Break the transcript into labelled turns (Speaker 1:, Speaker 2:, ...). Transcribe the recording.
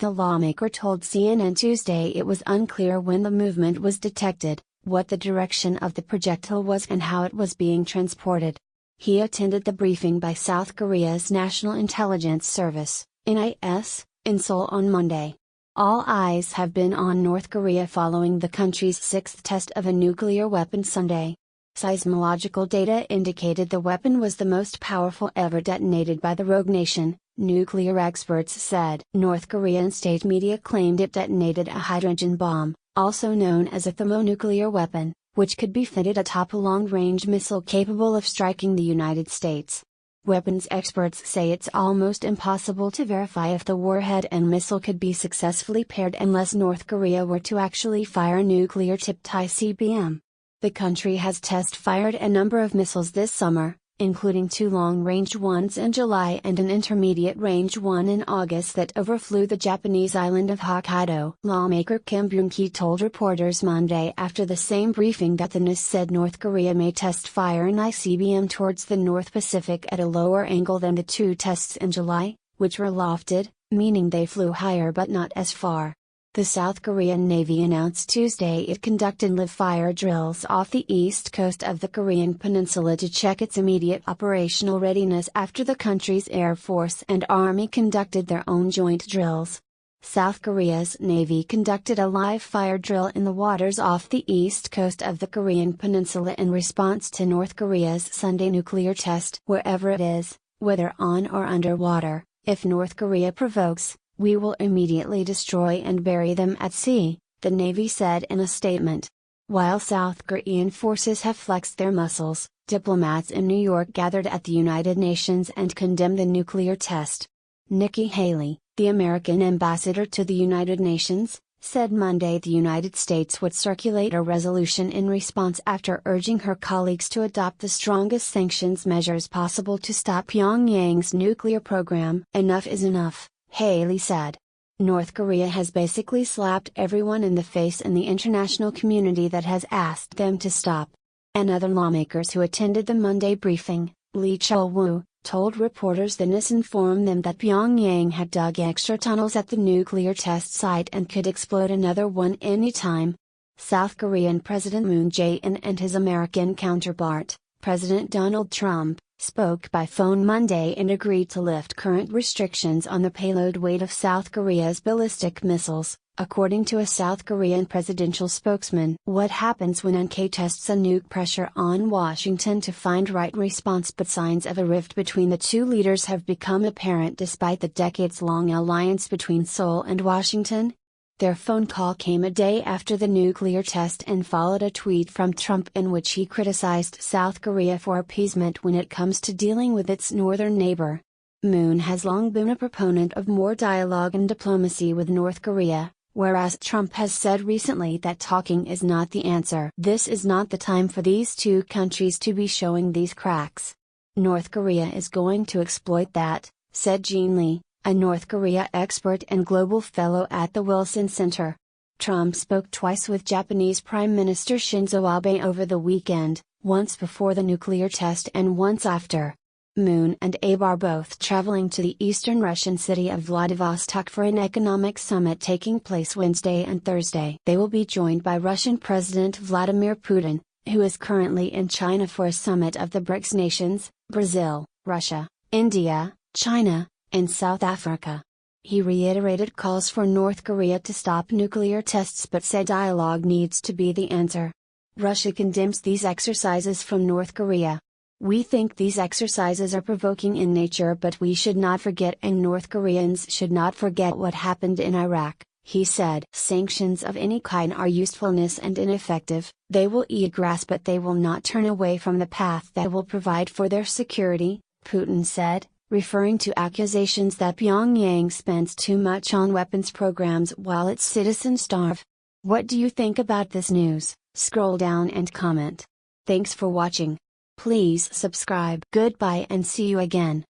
Speaker 1: The lawmaker told CNN Tuesday it was unclear when the movement was detected, what the direction of the projectile was and how it was being transported. He attended the briefing by South Korea's National Intelligence Service, NIS, in Seoul on Monday. All eyes have been on North Korea following the country's sixth test of a nuclear weapon Sunday. Seismological data indicated the weapon was the most powerful ever detonated by the rogue nation, nuclear experts said. North Korean state media claimed it detonated a hydrogen bomb, also known as a thermonuclear weapon, which could be fitted atop a long-range missile capable of striking the United States. Weapons experts say it's almost impossible to verify if the warhead and missile could be successfully paired unless North Korea were to actually fire a nuclear-tipped ICBM. The country has test-fired a number of missiles this summer, including 2 long-range ones in July and an intermediate-range one in August that overflew the Japanese island of Hokkaido. Lawmaker Kim Byung-ki told reporters Monday after the same briefing that the NIS said North Korea may test-fire an ICBM towards the North Pacific at a lower angle than the 2 tests in July, which were lofted, meaning they flew higher but not as far. The South Korean Navy announced Tuesday it conducted live-fire drills off the east coast of the Korean peninsula to check its immediate operational readiness after the country's Air Force and Army conducted their own joint drills. South Korea's Navy conducted a live-fire drill in the waters off the east coast of the Korean peninsula in response to North Korea's Sunday nuclear test. Wherever it is, whether on or underwater, if North Korea provokes, we will immediately destroy and bury them at sea, the Navy said in a statement. While South Korean forces have flexed their muscles, diplomats in New York gathered at the United Nations and condemned the nuclear test. Nikki Haley, the American ambassador to the United Nations, said Monday the United States would circulate a resolution in response after urging her colleagues to adopt the strongest sanctions measures possible to stop Pyongyang's nuclear program. Enough is enough, Haley said. North Korea has basically slapped everyone in the face in the international community that has asked them to stop. And other lawmakers who attended the Monday briefing, Lee Chol-woo, told reporters the NIS informed them that Pyongyang had dug extra tunnels at the nuclear test site and could explode another one anytime. South Korean President Moon Jae-in and his American counterpart, President Donald Trump, spoke by phone Monday and agreed to lift current restrictions on the payload weight of South Korea's ballistic missiles, according to a South Korean presidential spokesman. What happens when NK tests a nuke? Pressure on Washington to find right response, but signs of a rift between the two leaders have become apparent despite the decades-long alliance between Seoul and Washington. Their phone call came a day after the nuclear test and followed a tweet from Trump in which he criticized South Korea for appeasement when it comes to dealing with its northern neighbor. Moon has long been a proponent of more dialogue and diplomacy with North Korea, whereas Trump has said recently that talking is not the answer. This is not the time for these two countries to be showing these cracks. North Korea is going to exploit that, said Jean Lee, a North Korea expert and global fellow at the Wilson Center. Trump spoke twice with Japanese Prime Minister Shinzo Abe over the weekend, once before the nuclear test and once after. Moon and Abe are both traveling to the eastern Russian city of Vladivostok for an economic summit taking place Wednesday and Thursday. They will be joined by Russian President Vladimir Putin, who is currently in China for a summit of the BRICS nations, Brazil, Russia, India, China, and South Africa. He reiterated calls for North Korea to stop nuclear tests but said dialogue needs to be the answer. Russia condemns these exercises from North Korea. We think these exercises are provoking in nature, but we should not forget, and North Koreans should not forget what happened in Iraq, he said. Sanctions of any kind are useless and ineffective. They will eat grass but they will not turn away from the path that will provide for their security, Putin said, referring to accusations that Pyongyang spends too much on weapons programs while its citizens starve. What do you think about this news? Scroll down and comment. Thanks for watching. Please subscribe. Goodbye and see you again.